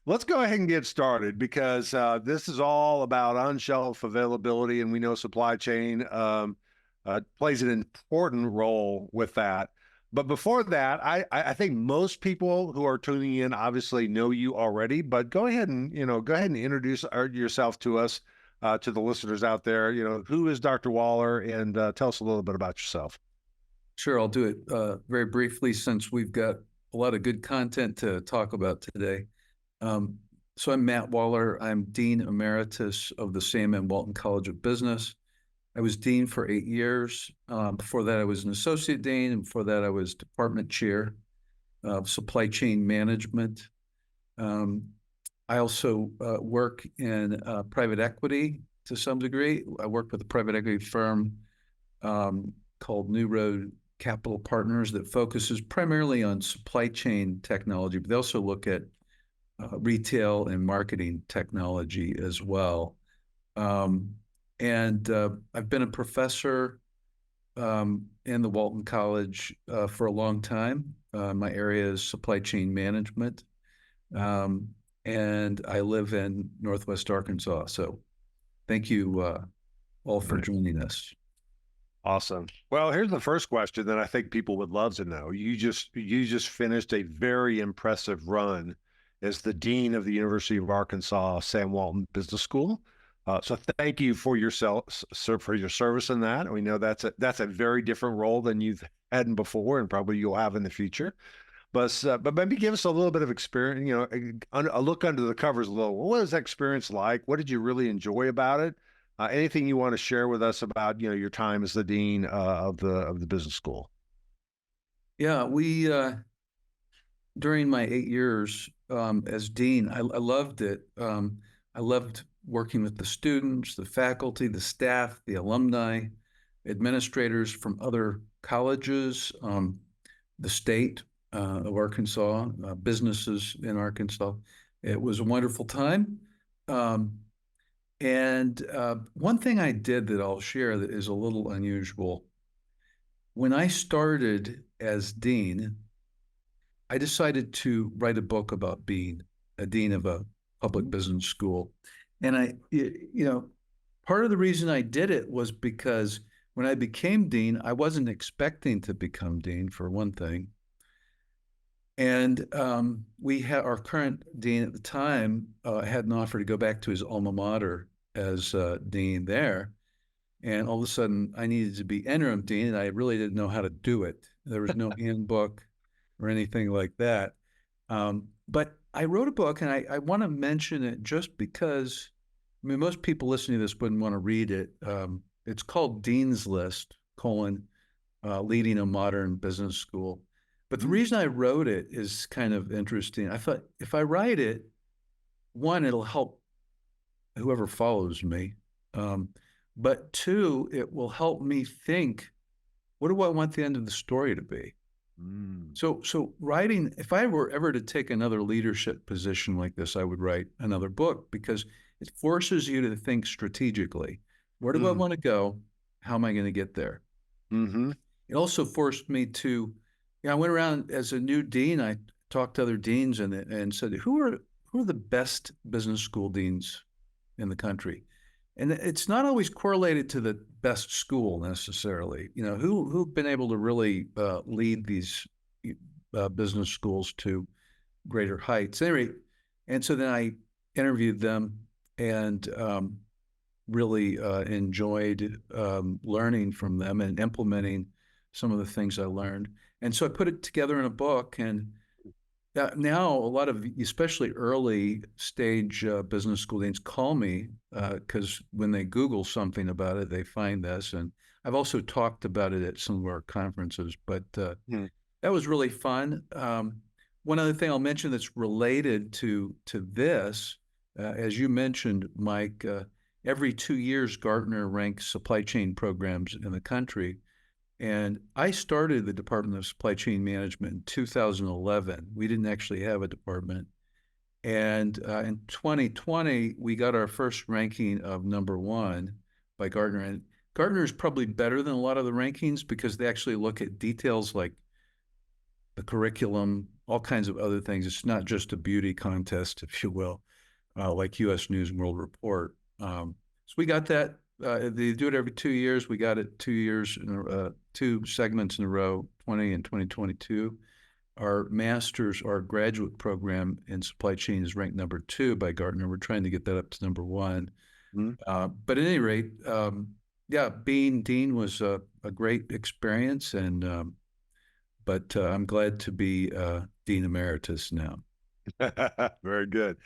Let's go ahead and get started because this is all about on-shelf availability, and we know supply chain plays an important role with that. But before that, I think most people who are tuning in obviously know you already. But go ahead and introduce yourself to us, to the listeners out there. Who is Dr. Waller, and tell us a little bit about yourself. Sure, I'll do it very briefly since we've got a lot of good content to talk about today. Um, so I'm Matt Waller. I'm Dean Emeritus of the same and Walton College of Business. I was dean for 8 years. Before that, I was an associate dean, and before that, I was department chair of supply chain management. Um, I also work in private equity to some degree. I work with a private equity firm called New Road Capital Partners that focuses primarily on supply chain technology, but they also look at retail and marketing technology as well. And I've been a professor in the Walton College for a long time. My area is supply chain management. And I live in Northwest Arkansas. So thank you all for joining us. Awesome. Well, here's the first question that I think people would love to know. You just finished a very impressive run as the dean of the University of Arkansas Sam Walton Business School. So thank you for your service in that. We know that's a very different role than you've had before, and probably you'll have in the future. But maybe give us a little bit of experience. A look under the covers a little. What was that experience like? What did you really enjoy about it? Anything you want to share with us about your time as the dean of the business school? Yeah, we during my 8 years as dean, I loved it. I loved working with the students, the faculty, the staff, the alumni, administrators from other colleges, the state of Arkansas, businesses in Arkansas. It was a wonderful time. And one thing I did that I'll share that is a little unusual. When I started as dean, I decided to write a book about being a dean of a public business school. And part of the reason I did it was because when I became dean, I wasn't expecting to become dean, for one thing. And we had our current dean at the time had an offer to go back to his alma mater as dean there. And all of a sudden, I needed to be interim dean, and I really didn't know how to do it. There was no handbook or anything like that. But I wrote a book, and I want to mention it just because, most people listening to this wouldn't want to read it. It's called Dean's List, Leading a Modern Business School. But the reason I wrote it is kind of interesting. I thought if I write it, one, it'll help whoever follows me. But two, it will help me think, what do I want the end of the story to be? So writing, if I were ever to take another leadership position like this, I would write another book because it forces you to think strategically. Where do I want to go? How am I going to get there? It also forced me to, I went around as a new dean. I talked to other deans and said, who are the best business school deans in the country? And it's not always correlated to the best school necessarily. Who've been able to really lead these business schools to greater heights. Anyway, and so then I interviewed them and really enjoyed learning from them and implementing some of the things I learned. And so I put it together in a book, and now a lot of, especially early stage business school deans call me because when they Google something about it, they find this. And I've also talked about it at some of our conferences, but that was really fun. One other thing I'll mention that's related to this, as you mentioned, Mike, every 2 years, Gartner ranks supply chain programs in the country. And I started the Department of Supply Chain Management in 2011. We didn't actually have a department. And in 2020, we got our first ranking of #1 by Gartner. And Gartner is probably better than a lot of the rankings because they actually look at details like the curriculum, all kinds of other things. It's not just a beauty contest, if you will, like U.S. News and World Report. So we got that. They do it every 2 years. We got it 2 years, two segments in a row, 20 and 2022. Our master's, our graduate program in supply chain is ranked number 2 by Gartner. We're trying to get that up to number 1. Mm-hmm. But at any rate, yeah, being dean was a great experience, and but I'm glad to be Dean Emeritus now. Very good.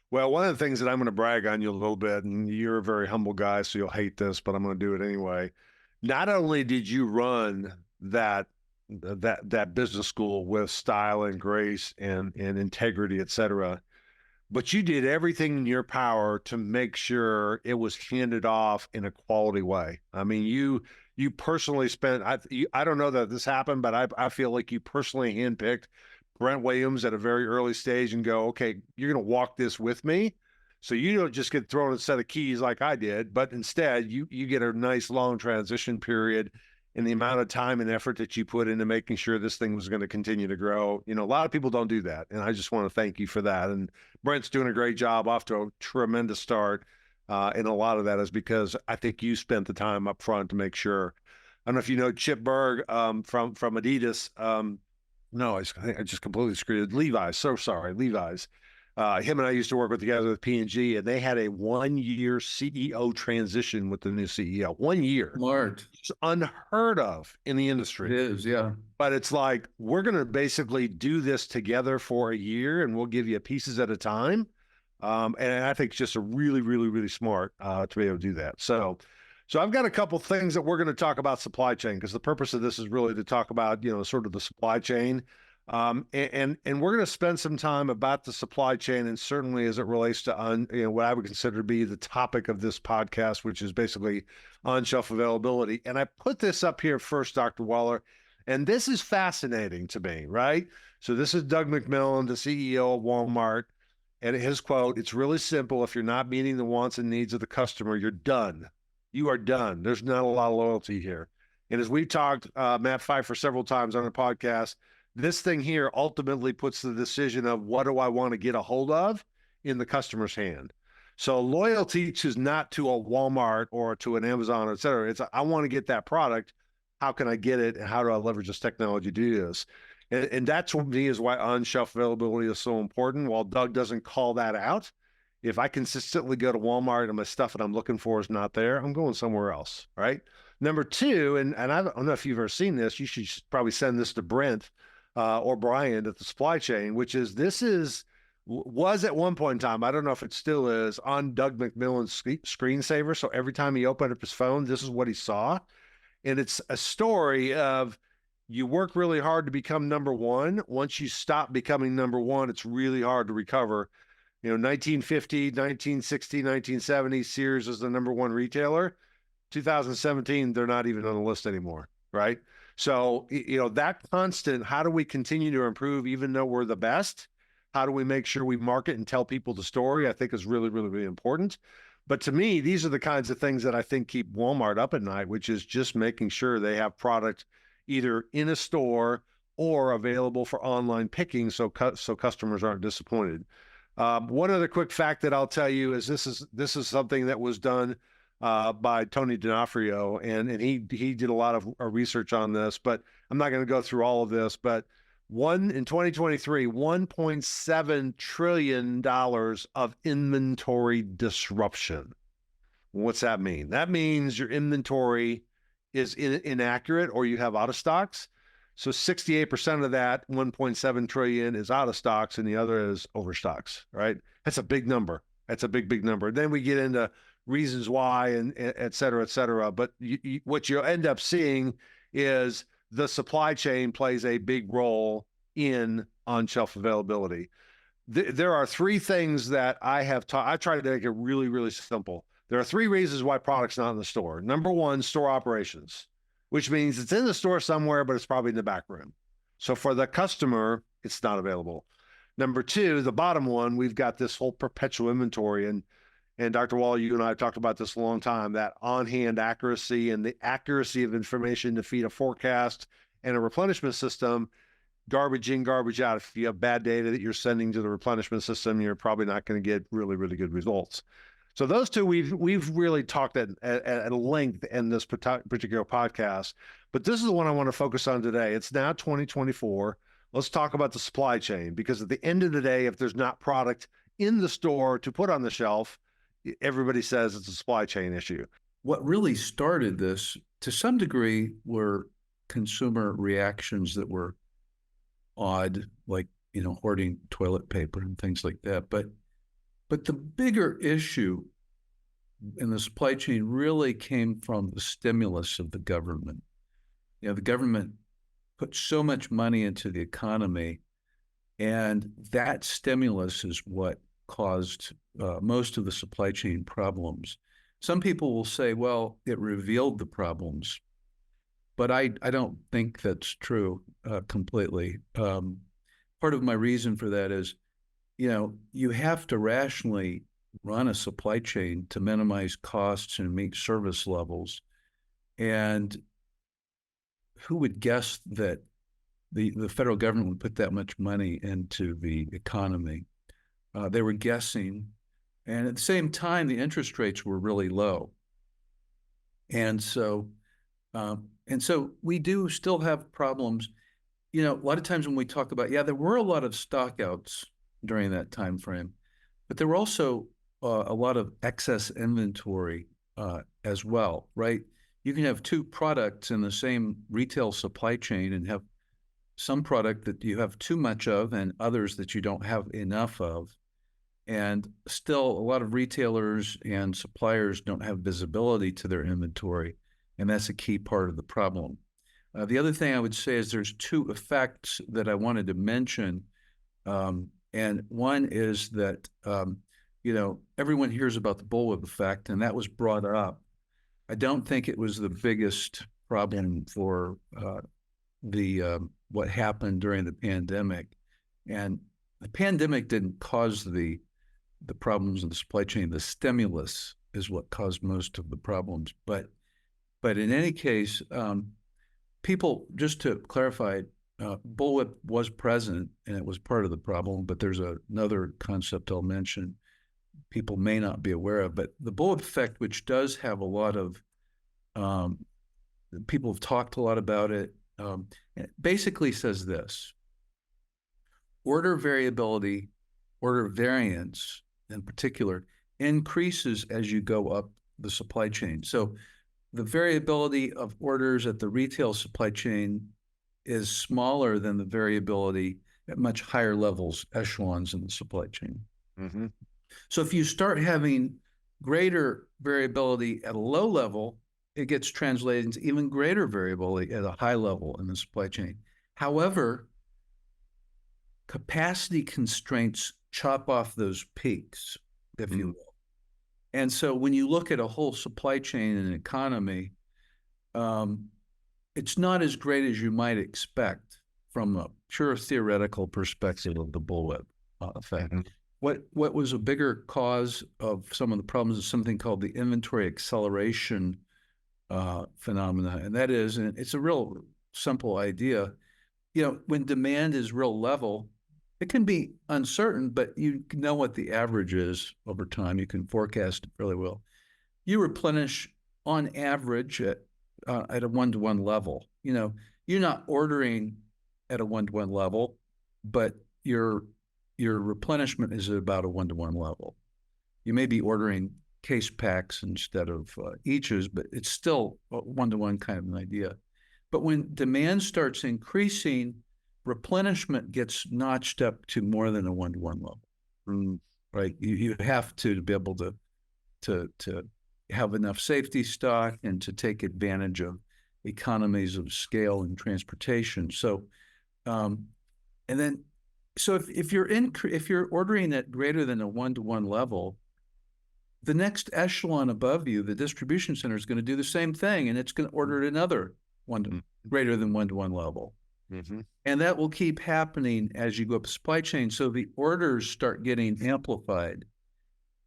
Well, one of the things that I'm going to brag on you a little bit, and you're a very humble guy, so you'll hate this, but I'm going to do it anyway. Not only did you run that business school with style and grace and integrity, et cetera, but you did everything in your power to make sure it was handed off in a quality way. I mean, you personally spent, I don't know that this happened, but I feel like you personally handpicked Brent Williams at a very early stage and go, okay, you're going to walk this with me. So you don't just get thrown a set of keys like I did, but instead you get a nice long transition period in the amount of time and effort that you put into making sure this thing was going to continue to grow. You know, a lot of people don't do that. And I just want to thank you for that. And Brent's doing a great job, off to a tremendous start. And a lot of that is because I think you spent the time up front to make sure. I don't know if you know Chip Berg from Adidas. No, I just completely screwed it. Levi's. So sorry, Levi's. Him and I used to work together with P&G, and they had a 1-year CEO transition with the new CEO. 1 year. Smart. It's unheard of in the industry. It is, yeah. But it's like, we're going to basically do this together for a year, and we'll give you pieces at a time. And I think it's just a really, really, really smart to be able to do that. So I've got a couple things that we're going to talk about supply chain, because the purpose of this is really to talk about, sort of the supply chain. And we're going to spend some time about the supply chain, and certainly as it relates to what I would consider to be the topic of this podcast, which is basically on-shelf availability. And I put this up here first, Dr. Waller, and this is fascinating to me, right? So this is Doug McMillon, the CEO of Walmart, and his quote: "It's really simple. If you're not meeting the wants and needs of the customer, you're done. You are done. There's not a lot of loyalty here." And as we've talked, Matt Pfeiffer, several times on the podcast, this thing here ultimately puts the decision of what do I want to get a hold of in the customer's hand. So loyalty is not to a Walmart or to an Amazon, et cetera. It's I want to get that product. How can I get it? And how do I leverage this technology to do this? And that, to me, is why on-shelf availability is so important. While Doug doesn't call that out, if I consistently go to Walmart and my stuff that I'm looking for is not there, I'm going somewhere else, right? Number two, and I don't know if you've ever seen this, you should probably send this to Brent or Brian at the supply chain, which is was at one point in time, I don't know if it still is, on Doug McMillon's screensaver. So every time he opened up his phone, this is what he saw. And it's a story of, you work really hard to become number one. Once you stop becoming number one, it's really hard to recover. 1950, 1960, 1970, Sears is the number one retailer. 2017, they're not even on the list anymore, right? So, that constant, how do we continue to improve even though we're the best? How do we make sure we market and tell people the story? I think is really, really, really important. But to me, these are the kinds of things that I think keep Walmart up at night, which is just making sure they have product either in a store or available for online picking, so customers aren't disappointed. One other quick fact that I'll tell you is this is something that was done by Tony D'Onofrio, and he did a lot of research on this, but I'm not going to go through all of this. But in 2023, $1.7 trillion of inventory disruption. What's that mean? That means your inventory is inaccurate, or you have out of stocks. So 68% of that 1.7 trillion is out of stocks, and the other is overstocks, right? That's a big number. That's a big, big number. Then we get into reasons why, and et cetera, et cetera. But what you'll end up seeing is the supply chain plays a big role in on-shelf availability. There are three things that I have taught. I try to make it really, really simple. There are three reasons why product's not in the store. Number one, store operations, which means it's in the store somewhere, but it's probably in the back room. So for the customer, it's not available. Number two, the bottom one, we've got this whole perpetual inventory. And Dr. Waller, you and I have talked about this a long time, that on-hand accuracy and the accuracy of information to feed a forecast and a replenishment system. garbage in, garbage out. If you have bad data that you're sending to the replenishment system, you're probably not going to get really, really good results. So those two we've really talked at length in this particular podcast, but this is the one I want to focus on today. It's now 2024. Let's talk about the supply chain, because at the end of the day, if there's not product in the store to put on the shelf, everybody says it's a supply chain issue. What really started this, to some degree, were consumer reactions that were odd, like, hoarding toilet paper and things like that. But the bigger issue in the supply chain really came from the stimulus of the government. The government put so much money into the economy, and that stimulus is what caused most of the supply chain problems. Some people will say, well, it revealed the problems, but I don't think that's true completely. Part of my reason for that is, you have to rationally run a supply chain to minimize costs and meet service levels. And who would guess that the federal government would put that much money into the economy? They were guessing. And at the same time, the interest rates were really low. And so we do still have problems. A lot of times when we talk about, there were a lot of stockouts during that time frame, but there were also a lot of excess inventory as well, right? You can have two products in the same retail supply chain and have some product that you have too much of and others that you don't have enough of. And still, a lot of retailers and suppliers don't have visibility to their inventory, and that's a key part of the problem. The other thing I would say is there's two effects that I wanted to mention. And one is that, everyone hears about the bullwhip effect, and that was brought up. I don't think it was the biggest problem for what happened during the pandemic. And the pandemic didn't cause the problems in the supply chain. The stimulus is what caused most of the problems. But in any case, people, just to clarify, bullwhip was present and it was part of the problem, but there's another concept I'll mention people may not be aware of. But the bullwhip effect, which does have a lot of, people have talked a lot about it, it basically says this: order variability, order variance in particular, increases as you go up the supply chain. So the variability of orders at the retail supply chain is smaller than the variability at much higher levels, echelons in the supply chain. Mm-hmm. So if you start having greater variability at a low level, it gets translated into even greater variability at a high level in the supply chain. However, capacity constraints chop off those peaks, if you will. And so when you look at a whole supply chain and economy, it's not as great as you might expect from a pure theoretical perspective of the bullwhip effect. Mm-hmm. What was a bigger cause of some of the problems is something called the inventory acceleration phenomena. And that is, and it's a real simple idea, when demand is real level, it can be uncertain, but you know what the average is over time. You can forecast it really well. You replenish on average at a one-to-one level. You're not ordering at a one-to-one level, but your replenishment is at about a one-to-one level. You may be ordering case packs instead of eaches, but it's still a one-to-one kind of an idea. But when demand starts increasing, replenishment gets notched up to more than a one-to-one level, right? You have to be able to have enough safety stock and to take advantage of economies of scale in transportation. So, if you're ordering at greater than a one-to-one level, the next echelon above you, the distribution center, is going to do the same thing, and it's going to order at another greater than one-to-one level. Mm-hmm. And that will keep happening as you go up the supply chain. So the orders start getting amplified,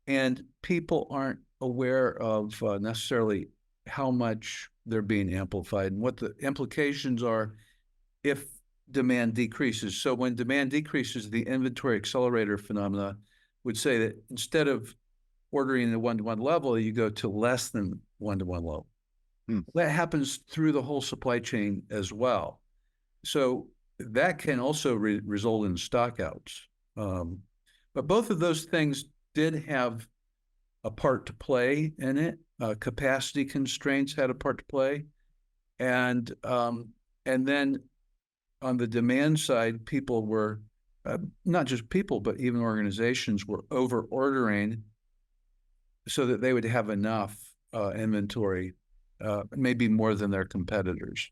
and people aren't aware of necessarily how much they're being amplified and what the implications are if demand decreases. So when demand decreases, the inventory accelerator phenomena would say that instead of ordering a one-to-one level, you go to less than one-to-one level. That happens through the whole supply chain as well. So that can also result in stockouts. But both of those things did have a part to play in it. Capacity constraints had a part to play. And then on the demand side, people were, not just people, but even organizations were over ordering so that they would have enough inventory, maybe more than their competitors.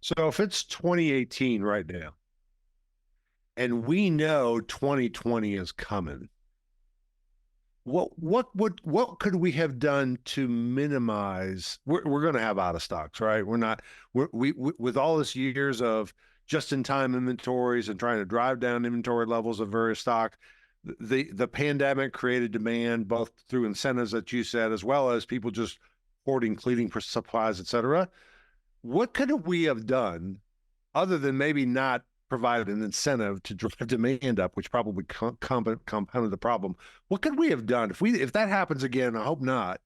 So if it's 2018 right now, and we know 2020 is coming, what could we have done to minimize? We're going to have out of stocks, right? We with all this years of just-in-time inventories and trying to drive down inventory levels of various stock. The pandemic created demand both through incentives that you said, as well as people just hoarding, cleaning for supplies, et cetera. What could we have done other than maybe not provide an incentive to drive demand up, which probably compounded the problem? What could we have done if that happens again? I hope not,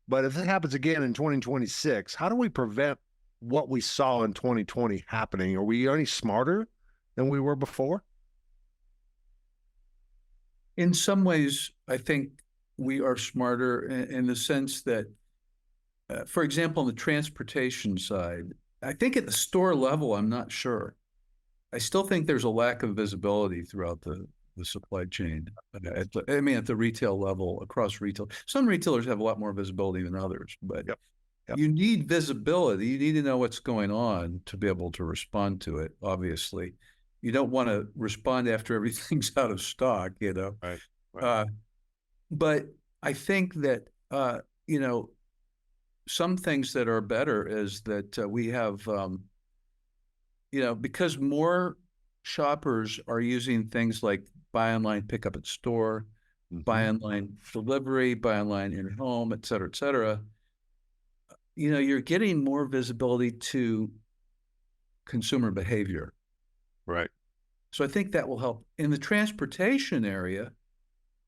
but if it happens again in 2026, how do we prevent what we saw in 2020 happening? Are we any smarter than we were before? In some ways, I think we are smarter in the sense that, for example, on the transportation side, I think at the store level, I'm not sure. I still think there's a lack of visibility throughout the supply chain. At the retail level, across retail. Some retailers have a lot more visibility than others, but Yep. You need visibility. You need to know what's going on to be able to respond to it, obviously. You don't want to respond after everything's out of stock, Right. But I think that, some things that are better is that we have, because more shoppers are using things like buy online, pick up at store, buy online delivery, buy online in home, et cetera, you're getting more visibility to consumer behavior. Right. So I think that will help. In the transportation area,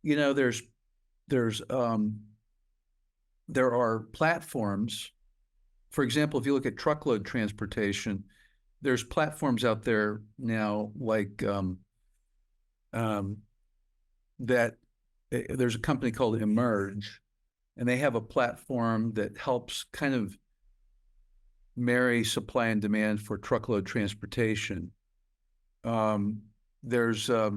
there are platforms. For example, if you look at truckload transportation, there's platforms out there now like that. There's a company called Emerge, and they have a platform that helps kind of marry supply and demand for truckload transportation. There's a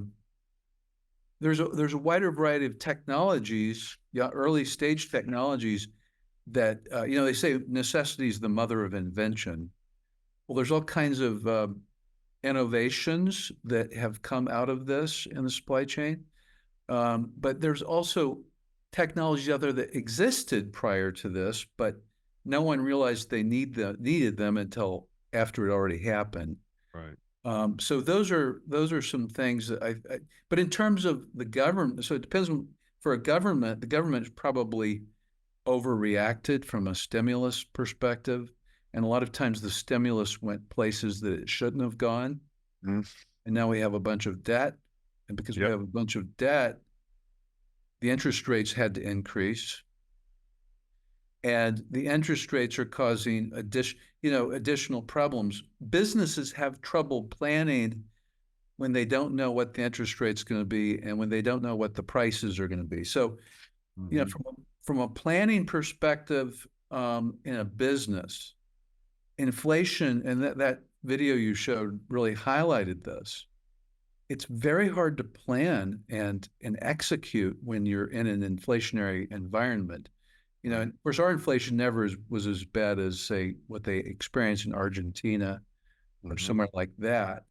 wider variety of technologies, early stage technologies that, they say necessity is the mother of invention. Well, there's all kinds of innovations that have come out of this in the supply chain. But there's also technologies out there that existed prior to this, but no one realized they needed them until after it already happened. Right. So those are some things that but in terms of the government, so it depends for a government, the government is probably overreacted from a stimulus perspective. And a lot of times the stimulus went places that it shouldn't have gone. And now we have a bunch of debt. And because we have a bunch of debt, the interest rates had to increase. And the interest rates are causing additional problems. Businesses have trouble planning when they don't know what the interest rate's going to be and when they don't know what the prices are going to be. So, from a planning perspective, in a business, inflation, and that video you showed really highlighted this. It's very hard to plan and execute when you're in an inflationary environment. And of course, our inflation never was as bad as, say, what they experienced in Argentina or somewhere like that.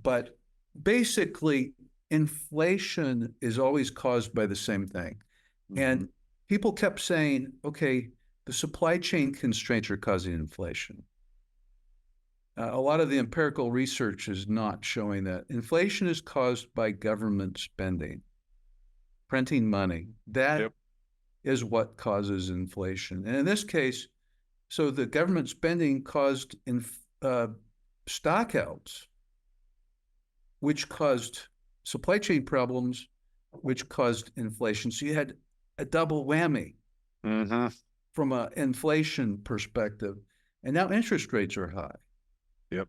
But basically, inflation is always caused by the same thing. And people kept saying, okay, the supply chain constraints are causing inflation. A lot of the empirical research is not showing that. Inflation is caused by government spending, printing money. That is what causes inflation. And in this case, so the government spending caused stockouts, which caused supply chain problems, which caused inflation. So you had a double whammy from an inflation perspective. And now interest rates are high. Yep.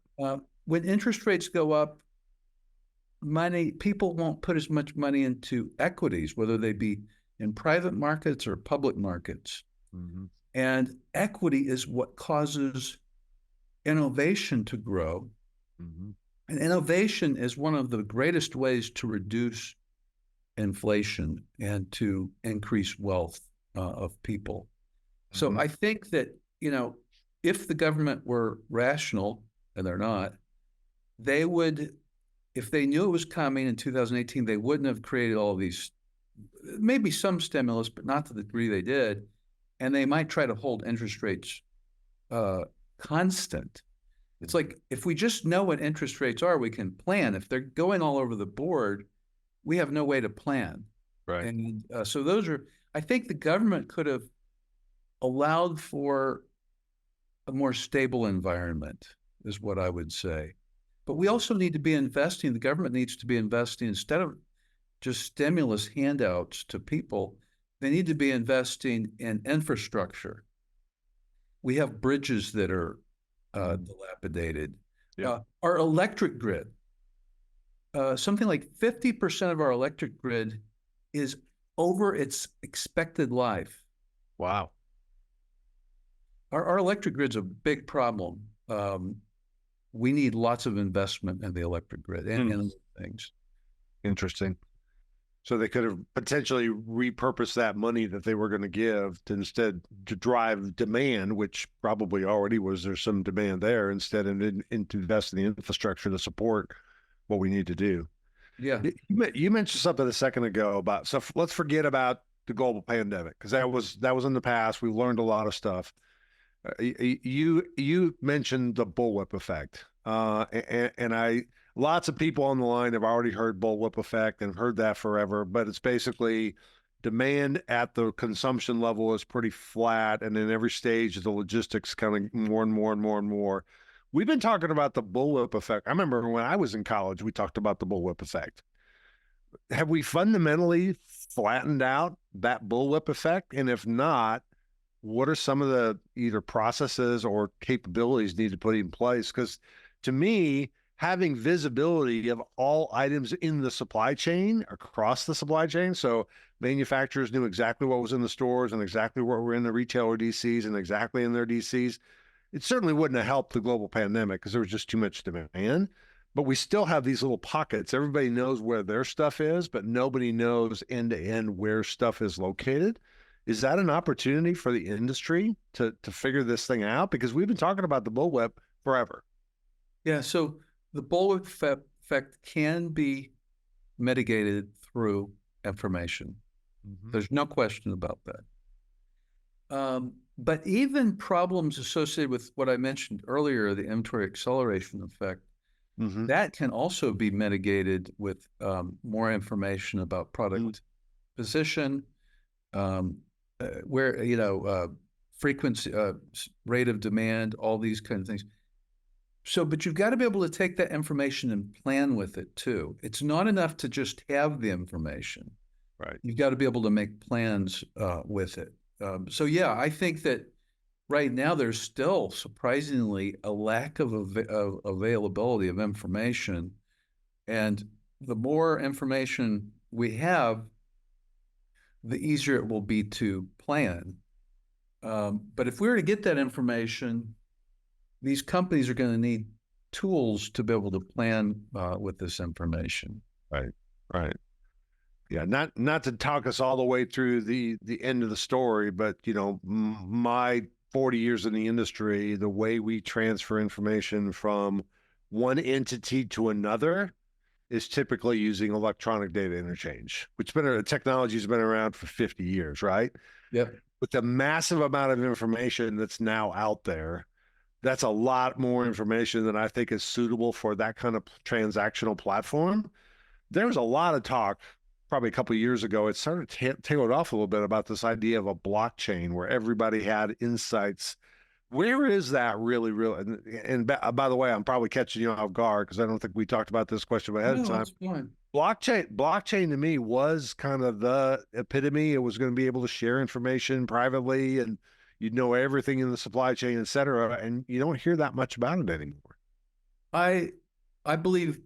When interest rates go up, people won't put as much money into equities, whether they be in private markets or public markets. And equity is what causes innovation to grow. And innovation is one of the greatest ways to reduce inflation and to increase wealth of people. So I think that, if the government were rational, and they're not, they would, if they knew it was coming in 2018, they wouldn't have created all of these, maybe some stimulus, but not to the degree they did. And they might try to hold interest rates constant. It's like, if we just know what interest rates are, we can plan. If they're going all over the board, we have no way to plan. Right. And so I think the government could have allowed for a more stable environment, is what I would say. But we also need to be investing. The government needs to be investing, instead of just stimulus handouts to people, they need to be investing in infrastructure. We have bridges that are dilapidated. Our electric grid, something like 50% of our electric grid is over its expected life. Wow. Our electric grid's a big problem. We need lots of investment in the electric grid and other things. Interesting. So they could have potentially repurposed that money that they were going to give to instead to drive demand, which probably already was, there's some demand there, instead of to invest in the infrastructure to support what we need to do. Yeah. You mentioned something a second ago about, so let's forget about the global pandemic, because that was in the past. We learned a lot of stuff. You mentioned the bullwhip effect, and lots of people on the line have already heard bullwhip effect and heard that forever. But it's basically demand at the consumption level is pretty flat, and in every stage of the logistics kind of more and more and more and more. We've been talking about the bullwhip effect. I remember when I was in college, we talked about the bullwhip effect. Have we fundamentally flattened out that bullwhip effect? And if not, what are some of the either processes or capabilities need to put in place? Because to me, having visibility of all items in the supply chain, across the supply chain, so manufacturers knew exactly what was in the stores and exactly what were in the retailer DCs and exactly in their DCs, it certainly wouldn't have helped the global pandemic because there was just too much demand. But we still have these little pockets. Everybody knows where their stuff is, but nobody knows end to end where stuff is located. Is that an opportunity for the industry to figure this thing out? Because we've been talking about the bullwhip forever. Yeah, so the bullwhip effect can be mitigated through information. There's no question about that. But even problems associated with what I mentioned earlier, the inventory acceleration effect, that can also be mitigated with more information about product position, where, frequency, rate of demand, all these kinds of things. So, but you've got to be able to take that information and plan with it too. It's not enough to just have the information. Right. You've got to be able to make plans with it. So yeah, I think that right now there's still surprisingly a lack of availability of information. And the more information we have, the easier it will be to plan. But if we were to get that information, these companies are going to need tools to be able to plan with this information. Right, right. Yeah, not to talk us all the way through the end of the story, but my 40 years in the industry, the way we transfer information from one entity to another is typically using electronic data interchange, which technology has been around for 50 years, right? Yep. With the massive amount of information that's now out there, that's a lot more information than I think is suitable for that kind of transactional platform. There was a lot of talk probably a couple of years ago. It started tailed off a little bit about this idea of a blockchain where everybody had insights Where is that really? By the way, I'm probably catching you off guard because I don't think we talked about this question ahead of No, time. that's fine. Blockchain to me was kind of the epitome. It was going to be able to share information privately, and you'd know everything in the supply chain, et cetera. And you don't hear that much about it anymore. I I believe,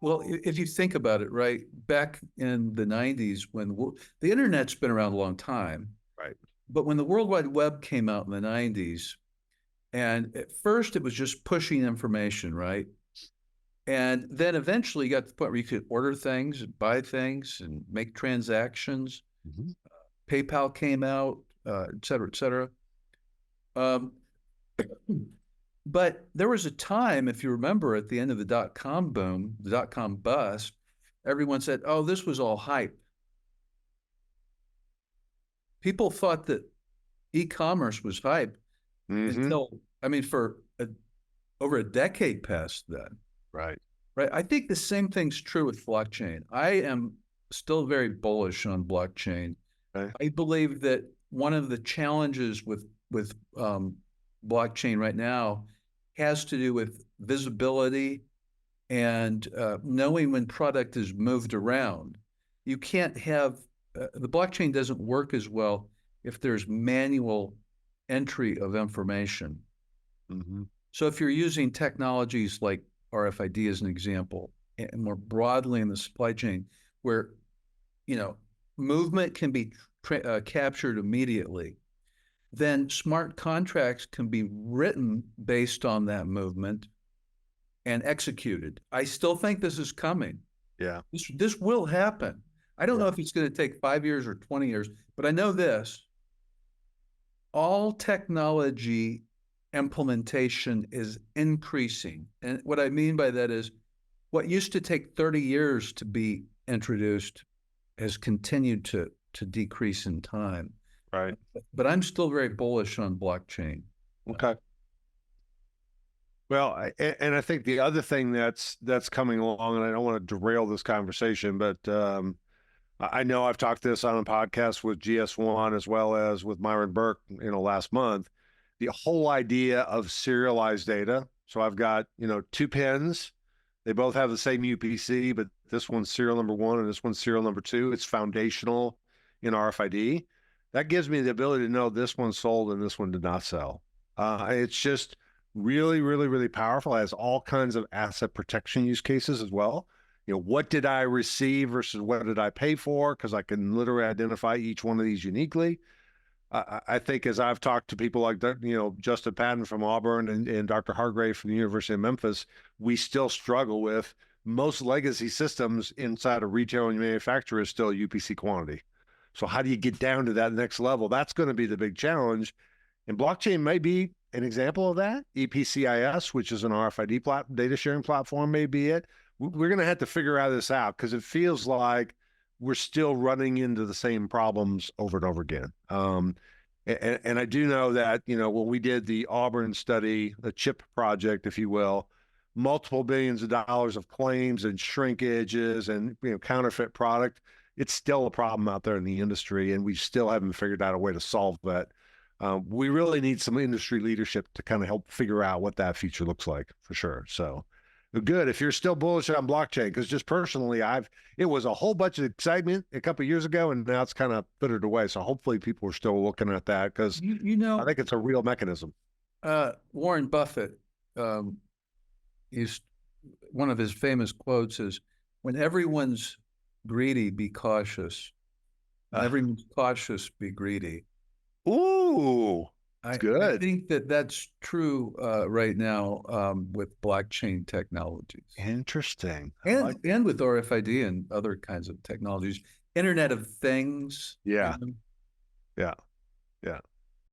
well, if you think about it, right, back in the 90s when the internet's been around a long time, Right. but when the World Wide Web came out in the 90s, and at first it was just pushing information, right? And then eventually you got to the point where you could order things, buy things, and make transactions. Mm-hmm. PayPal came out, et cetera, et cetera. Um, but there was a time, if you remember, at the end of the dot-com boom, the dot-com bust, everyone said, oh, this was all hype. People thought that e-commerce was hype until, I mean, over a decade past then. Right. Right. I think the same thing's true with blockchain. I am still very bullish on blockchain. Okay. I believe that one of the challenges with blockchain right now has to do with visibility and knowing when product is moved around. You can't have the blockchain doesn't work as well if there's manual entry of information. Mm-hmm. So if you're using technologies like RFID as an example, and more broadly in the supply chain, where movement can be captured immediately, then smart contracts can be written based on that movement and executed. I still think this is coming. Yeah. This will happen. I don't know if it's going to take 5 years or 20 years, but I know this. All technology implementation is increasing. And what I mean by that is what used to take 30 years to be introduced has continued to decrease in time. Right. But I'm still very bullish on blockchain. Okay. Well, and I think the other thing that's coming along, and I don't want to derail this conversation, but I know I've talked this on a podcast with GS1 as well as with Myron Burke, last month. The whole idea of serialized data. So I've got, two pins. They both have the same UPC, but this one's serial number 1 and this one's serial number 2. It's foundational in RFID. That gives me the ability to know this one sold and this one did not sell. It's just really, really, really powerful. It has all kinds of asset protection use cases as well. What did I receive versus what did I pay for? Because I can literally identify each one of these uniquely. I think as I've talked to people like that, Justin Patton from Auburn and Dr. Hargrave from the University of Memphis, we still struggle with most legacy systems inside of retail and manufacturer is still UPC quantity. So how do you get down to that next level? That's going to be the big challenge. And blockchain may be an example of that. EPCIS, which is an RFID data sharing platform, may be it. We're going to have to figure this out because it feels like we're still running into the same problems over and over again. And I do know that, when we did the Auburn study, the CHIP project, if you will, multiple billions of dollars of claims and shrinkages and, counterfeit product, it's still a problem out there in the industry, and we still haven't figured out a way to solve that. We really need some industry leadership to kind of help figure out what that future looks like for sure. So good. If you're still bullish on blockchain, because just personally, it was a whole bunch of excitement a couple of years ago, and now it's kind of fittered away. So hopefully people are still looking at that because I think it's a real mechanism. Warren Buffett, is one of his famous quotes is, "When everyone's greedy, be cautious. When everyone's cautious, be greedy." Ooh. Good. I think that's true right now with blockchain technologies. Interesting. And with RFID and other kinds of technologies. Internet of Things. Yeah. Yeah.